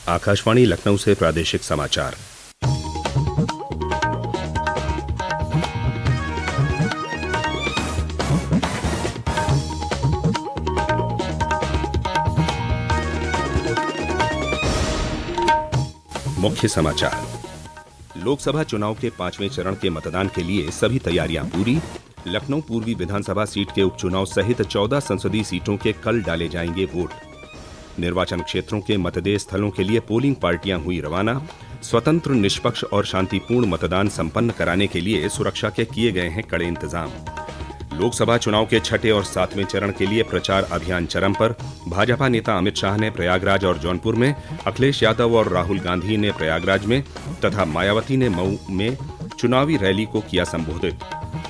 आकाशवाणी लखनऊ से प्रादेशिक समाचार। मुख्य समाचार। लोकसभा चुनाव के 5वें चरण के मतदान के लिए सभी तैयारियां पूरी। लखनऊ पूर्वी विधानसभा सीट के उपचुनाव सहित 14 संसदीय सीटों के कल डाले जाएंगे वोट। निर्वाचन क्षेत्रों के मतदेय स्थलों के लिए पोलिंग पार्टियां हुई रवाना। स्वतंत्र, निष्पक्ष और शांतिपूर्ण मतदान संपन्न कराने के लिए सुरक्षा के किए गए हैं कड़े इंतजाम। लोकसभा चुनाव के छठे और 7वें चरण के लिए प्रचार अभियान चरम पर। भाजपा नेता अमित शाह ने प्रयागराज और जौनपुर में, अखिलेश यादव और राहुल गांधी ने प्रयागराज में तथा मायावती ने मऊ में चुनावी रैली को किया संबोधित।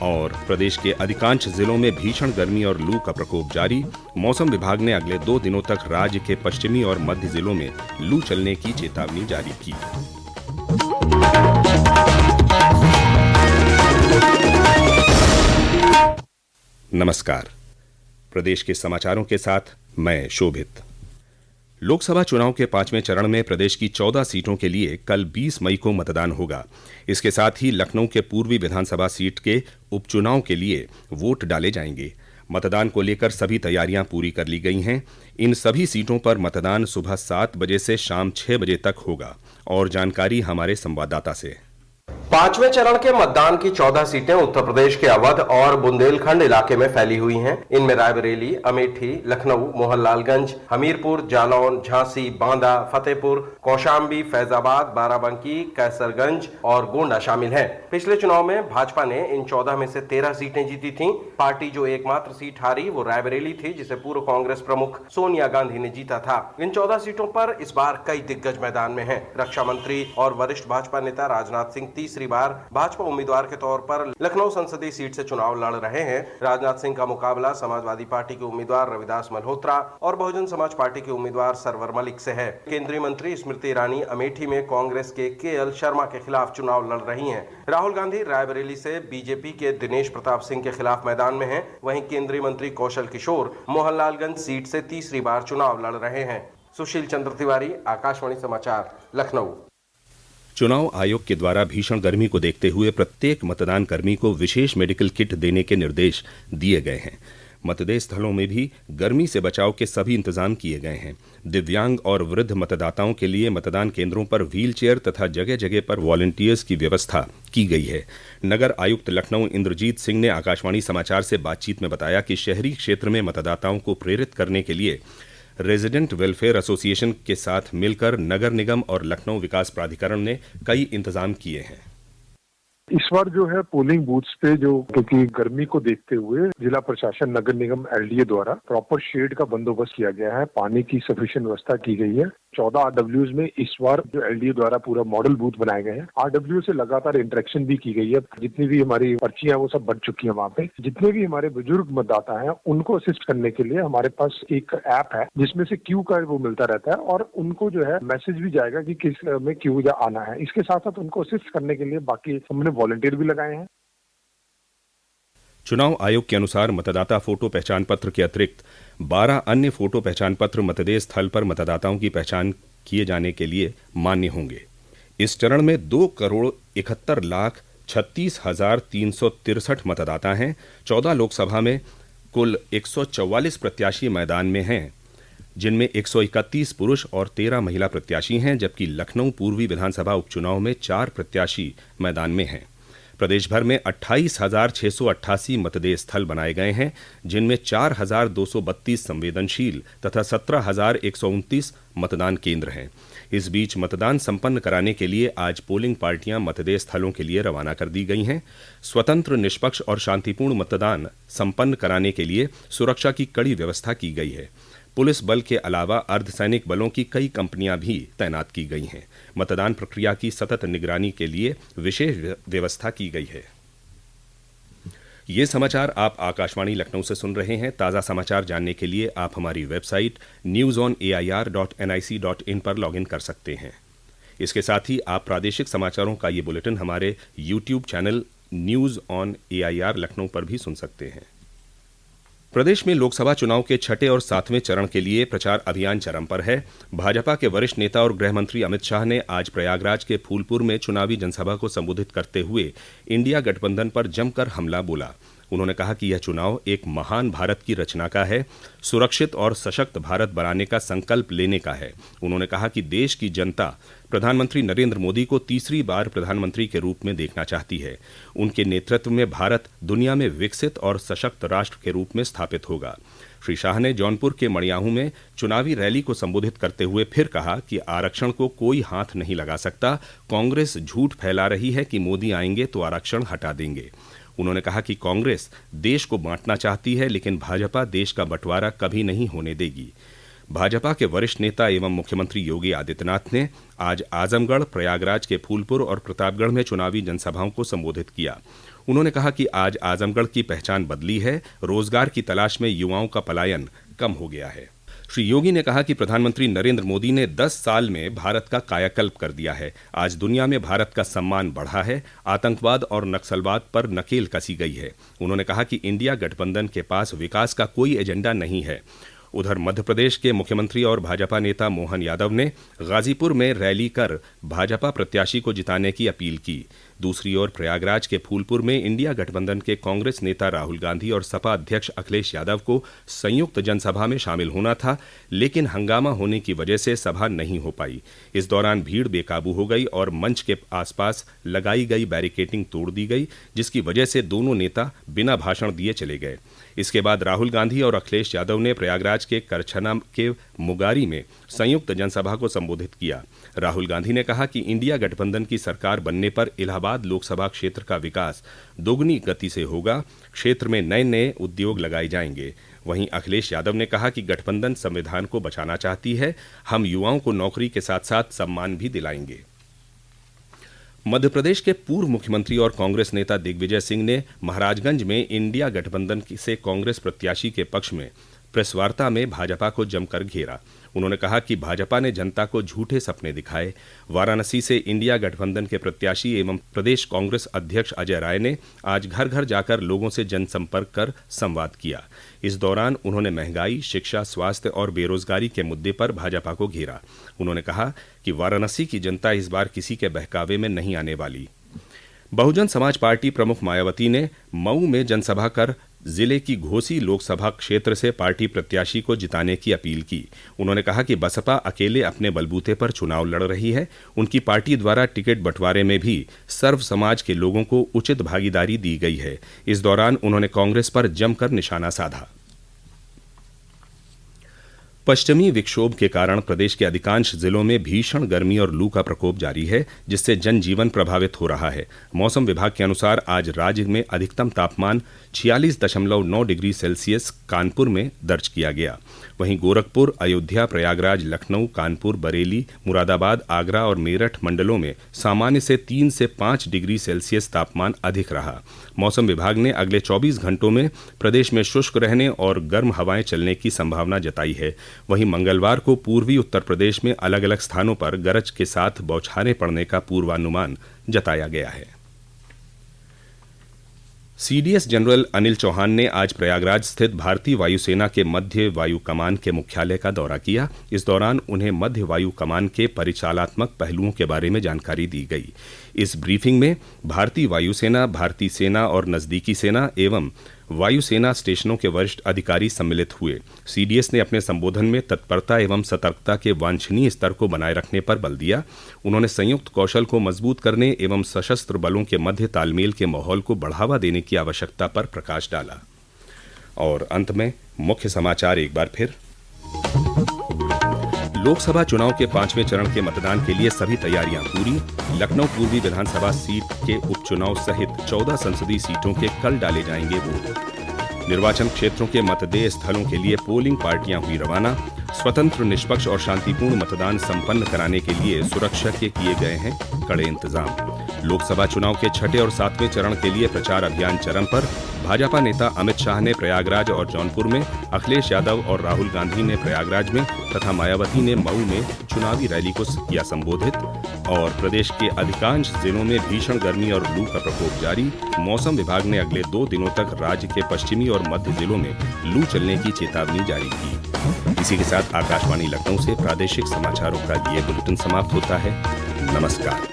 और प्रदेश के अधिकांश जिलों में भीषण गर्मी और लू का प्रकोप जारी। मौसम विभाग ने अगले 2 दिनों तक राज्य के पश्चिमी और मध्य जिलों में लू चलने की चेतावनी जारी की। नमस्कार। प्रदेश के समाचारों के साथ मैं शोभित। लोकसभा चुनाव के 5वें चरण में प्रदेश की 14 सीटों के लिए कल 20 मई को मतदान होगा। इसके साथ ही लखनऊ के पूर्वी विधानसभा सीट के उपचुनाव के लिए वोट डाले जाएंगे। मतदान को लेकर सभी तैयारियां पूरी कर ली गई हैं। इन सभी सीटों पर मतदान सुबह 7 बजे से शाम 6 बजे तक होगा। और जानकारी हमारे संवाददाता से। 5वें चरण के मतदान की 14 सीटें उत्तर प्रदेश के अवध और बुंदेलखंड इलाके में फैली हुई हैं। इनमें रायबरेली, अमेठी, लखनऊ, मोहनलालगंज, हमीरपुर, जालौन, झांसी, बांदा, फतेहपुर, कौशाम्बी, फैजाबाद, बाराबंकी, कैसरगंज और गोंडा शामिल हैं। पिछले चुनाव में भाजपा ने इन 14 में से 13 सीटें जीती थीं। पार्टी जो एकमात्र सीट हारी वो रायबरेली थी, जिसे पूर्व कांग्रेस प्रमुख सोनिया गांधी ने जीता था। इन 14 सीटों पर इस बार कई दिग्गज मैदान में हैं। रक्षा मंत्री और वरिष्ठ भाजपा नेता राजनाथ सिंह तीसरी बार भाजपा उम्मीदवार के तौर पर लखनऊ संसदीय सीट से चुनाव लड़ रहे हैं। राजनाथ सिंह का मुकाबला समाजवादी पार्टी के उम्मीदवार रविदास मल्होत्रा और बहुजन समाज पार्टी के उम्मीदवार सरवर मलिक से है। केंद्रीय मंत्री स्मृति ईरानी अमेठी में कांग्रेस के केएल शर्मा के खिलाफ चुनाव लड़ रही हैं। राहुल गांधी रायबरेली से बीजेपी के दिनेश प्रताप सिंह के खिलाफ मैदान में हैं। वहीं केंद्रीय मंत्री कौशल किशोर मोहनलालगंज सीट से तीसरी बार चुनाव लड़ रहे हैं। सुशील चंद्र तिवारी, आकाशवाणी समाचार, लखनऊ। चुनाव आयोग के द्वारा भीषण गर्मी को देखते हुए प्रत्येक मतदान कर्मी को विशेष मेडिकल किट देने के निर्देश दिए गए हैं। मतदेय स्थलों में भी गर्मी से बचाव के सभी इंतजाम किए गए हैं। दिव्यांग और वृद्ध मतदाताओं के लिए मतदान केंद्रों पर व्हील चेयर तथा जगह जगह पर वॉलंटियर्स की व्यवस्था की गई है। नगर आयुक्त लखनऊ इंद्रजीत सिंह ने आकाशवाणी समाचार से बातचीत में बताया कि शहरी क्षेत्र में मतदाताओं को प्रेरित करने के लिए रेजिडेंट वेलफेयर एसोसिएशन के साथ मिलकर नगर निगम और लखनऊ विकास प्राधिकरण ने कई इंतजाम किए हैं। इस बार जो है पोलिंग बूथ्स पे जो क्योंकि गर्मी को देखते हुए जिला प्रशासन, नगर निगम, एलडीए द्वारा प्रॉपर शेड का बंदोबस्त किया गया है। पानी की सफिशिएंट व्यवस्था की गई है। 14 आरडब्ल्यूज में इस बार जो एलडीए द्वारा पूरा मॉडल बूथ बनाए गए हैं। आरडब्ल्यू से लगातार इंटरेक्शन भी की गई है। जितनी भी हमारी पर्चियां वो सब बढ़ चुकी है। वहाँ पे जितने भी हमारे बुजुर्ग मतदाता हैं उनको असिस्ट करने के लिए हमारे पास एक ऐप है जिसमें से क्यू का वो मिलता रहता है और उनको जो है मैसेज भी जाएगा कि किस में क्यू आना है। इसके साथ साथ उनको असिस्ट करने के लिए बाकी हमने वॉलंटियर भी लगाए हैं। चुनाव आयोग के अनुसार मतदाता फोटो पहचान पत्र के अतिरिक्त 12 अन्य फोटो पहचान पत्र मतदेय स्थल पर मतदाताओं की पहचान किए जाने के लिए मान्य होंगे। इस चरण में 2,71,36,363 मतदाता हैं। 14 लोकसभा में कुल 144 प्रत्याशी मैदान में हैं, जिनमें 131 पुरुष और 13 महिला प्रत्याशी हैं, जबकि लखनऊ पूर्वी विधानसभा उपचुनाव में 4 प्रत्याशी मैदान में हैं। प्रदेश भर में 28,688 मतदेय स्थल बनाए गए हैं, जिनमें 4,232 संवेदनशील तथा 17,129 मतदान केंद्र हैं। इस बीच मतदान संपन्न कराने के लिए आज पोलिंग पार्टियां मतदेय स्थलों के लिए रवाना कर दी गई हैं। स्वतंत्र, निष्पक्ष और शांतिपूर्ण मतदान संपन्न कराने के लिए सुरक्षा की कड़ी व्यवस्था की गई है। पुलिस बल के अलावा अर्धसैनिक बलों की कई कंपनियां भी तैनात की गई हैं। मतदान प्रक्रिया की सतत निगरानी के लिए विशेष व्यवस्था की गई है। ये समाचार आप आकाशवाणी लखनऊ से सुन रहे हैं। ताज़ा समाचार जानने के लिए आप हमारी वेबसाइट newsonair.nic.in पर लॉगिन कर सकते हैं। इसके साथ ही आप प्रादेशिक समाचारों का ये बुलेटिन हमारे YouTube channel news on AIR Lucknow पर भी सुन सकते हैं। प्रदेश में लोकसभा चुनाव के छठे और सातवें चरण के लिए प्रचार अभियान चरम पर है। भाजपा के वरिष्ठ नेता और गृह मंत्री अमित शाह ने आज प्रयागराज के फूलपुर में चुनावी जनसभा को संबोधित करते हुए इंडिया गठबंधन पर जमकर हमला बोला। उन्होंने कहा कि यह चुनाव एक महान भारत की रचना का है, सुरक्षित और सशक्त भारत बनाने का संकल्प लेने का है। उन्होंने कहा कि देश की जनता प्रधानमंत्री नरेंद्र मोदी को तीसरी बार प्रधानमंत्री के रूप में देखना चाहती है। उनके नेतृत्व में भारत दुनिया में विकसित और सशक्त राष्ट्र के रूप में स्थापित होगा। श्री शाह ने जौनपुर के मड़ियाहू में चुनावी रैली को संबोधित करते हुए फिर कहा कि आरक्षण को कोई हाथ नहीं लगा सकता। कांग्रेस झूठ फैला रही है कि मोदी आएंगे तो आरक्षण हटा देंगे। उन्होंने कहा कि कांग्रेस देश को बांटना चाहती है, लेकिन भाजपा देश का बंटवारा कभी नहीं होने देगी। भाजपा के वरिष्ठ नेता एवं मुख्यमंत्री योगी आदित्यनाथ ने आज आजमगढ़, प्रयागराज के फूलपुर और प्रतापगढ़ में चुनावी जनसभाओं को संबोधित किया। उन्होंने कहा कि आज आजमगढ़ की पहचान बदली है, रोजगार की तलाश में युवाओं का पलायन कम हो गया है। श्री योगी ने कहा कि प्रधानमंत्री नरेंद्र मोदी ने 10 साल में भारत का कायाकल्प कर दिया है। आज दुनिया में भारत का सम्मान बढ़ा है, आतंकवाद और नक्सलवाद पर नकेल कसी गई है। उन्होंने कहा कि इंडिया गठबंधन के पास विकास का कोई एजेंडा नहीं है। उधर मध्य प्रदेश के मुख्यमंत्री और भाजपा नेता मोहन यादव ने गाजीपुर में रैली कर भाजपा प्रत्याशी को जिताने की अपील की। दूसरी ओर प्रयागराज के फूलपुर में इंडिया गठबंधन के कांग्रेस नेता राहुल गांधी और सपा अध्यक्ष अखिलेश यादव को संयुक्त जनसभा में शामिल होना था, लेकिन हंगामा होने की वजह से सभा नहीं हो पाई। इस दौरान भीड़ बेकाबू हो गई और मंच के आसपास लगाई गई बैरिकेडिंग तोड़ दी गई, जिसकी वजह से दोनों नेता बिना भाषण दिए चले गए। इसके बाद राहुल गांधी और अखिलेश यादव ने प्रयागराज के करछना के मुगारी में संयुक्त जनसभा को संबोधित किया। राहुल गांधी ने कहा कि इंडिया गठबंधन की सरकार बनने पर इलाहाबाद लोकसभा क्षेत्र का विकास दोगुनी गति से होगा, क्षेत्र में नए नए उद्योग लगाए जाएंगे। वहीं अखिलेश यादव ने कहा कि गठबंधन संविधान को बचाना चाहती है, हम युवाओं को नौकरी के साथ साथ सम्मान भी दिलाएंगे। मध्य प्रदेश के पूर्व मुख्यमंत्री और कांग्रेस नेता दिग्विजय सिंह ने महाराजगंज में इंडिया गठबंधन से कांग्रेस प्रत्याशी के पक्ष में प्रेस वार्ता में भाजपा को जमकर घेरा। उन्होंने कहा कि भाजपा ने जनता को झूठे सपने दिखाए। वाराणसी से इंडिया गठबंधन के प्रत्याशी एवं प्रदेश कांग्रेस अध्यक्ष अजय राय ने आज घर घर जाकर लोगों से जनसंपर्क कर संवाद किया। इस दौरान उन्होंने महंगाई, शिक्षा, स्वास्थ्य और बेरोजगारी के मुद्दे पर भाजपा को घेरा। उन्होंने कहा कि वाराणसी की जनता इस बार किसी के बहकावे में नहीं आने वाली। बहुजन समाज पार्टी प्रमुख मायावती ने मऊ में जनसभा कर जिले की घोसी लोकसभा क्षेत्र से पार्टी प्रत्याशी को जिताने की अपील की। उन्होंने कहा कि बसपा अकेले अपने बलबूते पर चुनाव लड़ रही है। उनकी पार्टी द्वारा टिकट बंटवारे में भी सर्व समाज के लोगों को उचित भागीदारी दी गई है। इस दौरान उन्होंने कांग्रेस पर जमकर निशाना साधा। पश्चिमी विक्षोभ के कारण प्रदेश के अधिकांश जिलों में भीषण गर्मी और लू का प्रकोप जारी है, जिससे जनजीवन प्रभावित हो रहा है। मौसम विभाग के अनुसार आज राज्य में अधिकतम तापमान 46.9 डिग्री सेल्सियस कानपुर में दर्ज किया गया। वहीं गोरखपुर, अयोध्या, प्रयागराज, लखनऊ, कानपुर, बरेली, मुरादाबाद, आगरा और मेरठ मंडलों में सामान्य से 3 से 5 डिग्री सेल्सियस तापमान अधिक रहा। मौसम विभाग ने अगले 24 घंटों में प्रदेश में शुष्क रहने और गर्म हवाएं चलने की संभावना जताई है। वहीं मंगलवार को पूर्वी उत्तर प्रदेश में अलग अलग स्थानों पर गरज के साथ बौछारें पड़ने का पूर्वानुमान जताया गया है। सीडीएस जनरल अनिल चौहान ने आज प्रयागराज स्थित भारतीय वायुसेना के मध्य वायु कमान के मुख्यालय का दौरा किया। इस दौरान उन्हें मध्य वायु कमान के परिचालनात्मक पहलुओं के बारे में जानकारी दी गई। इस ब्रीफिंग में भारतीय वायुसेना, भारतीय सेना और नजदीकी सेना एवं वायुसेना स्टेशनों के वरिष्ठ अधिकारी सम्मिलित हुए। सीडीएस ने अपने संबोधन में तत्परता एवं सतर्कता के वांछनीय स्तर को बनाए रखने पर बल दिया। उन्होंने संयुक्त कौशल को मजबूत करने एवं सशस्त्र बलों के मध्य तालमेल के माहौल को बढ़ावा देने की आवश्यकता पर प्रकाश डाला। और अंत में मुख्य समाचार एक बार फिर। लोकसभा चुनाव के 5वें चरण के मतदान के लिए सभी तैयारियां पूरी। लखनऊ पूर्वी विधानसभा सीट के उपचुनाव सहित 14 संसदीय सीटों के कल डाले जाएंगे वोट। निर्वाचन क्षेत्रों के मतदेय स्थलों के लिए पोलिंग पार्टियां हुई रवाना। स्वतंत्र, निष्पक्ष और शांतिपूर्ण मतदान संपन्न कराने के लिए सुरक्षा के किए गए हैं कड़े इंतजाम। लोकसभा चुनाव के छठे और सातवें चरण के लिए प्रचार अभियान चरम पर। भाजपा नेता अमित शाह ने प्रयागराज और जौनपुर में, अखिलेश यादव और राहुल गांधी ने प्रयागराज में तथा मायावती ने मऊ में चुनावी रैली को किया संबोधित। और प्रदेश के अधिकांश जिलों में भीषण गर्मी और लू का प्रकोप जारी। मौसम विभाग ने अगले 2 दिनों तक राज्य के पश्चिमी और मध्य जिलों में लू चलने की चेतावनी जारी की। इसी के साथ आकाशवाणी लखनऊ से प्रादेशिक समाचारों का ये बुलेटिन समाप्त होता है। नमस्कार।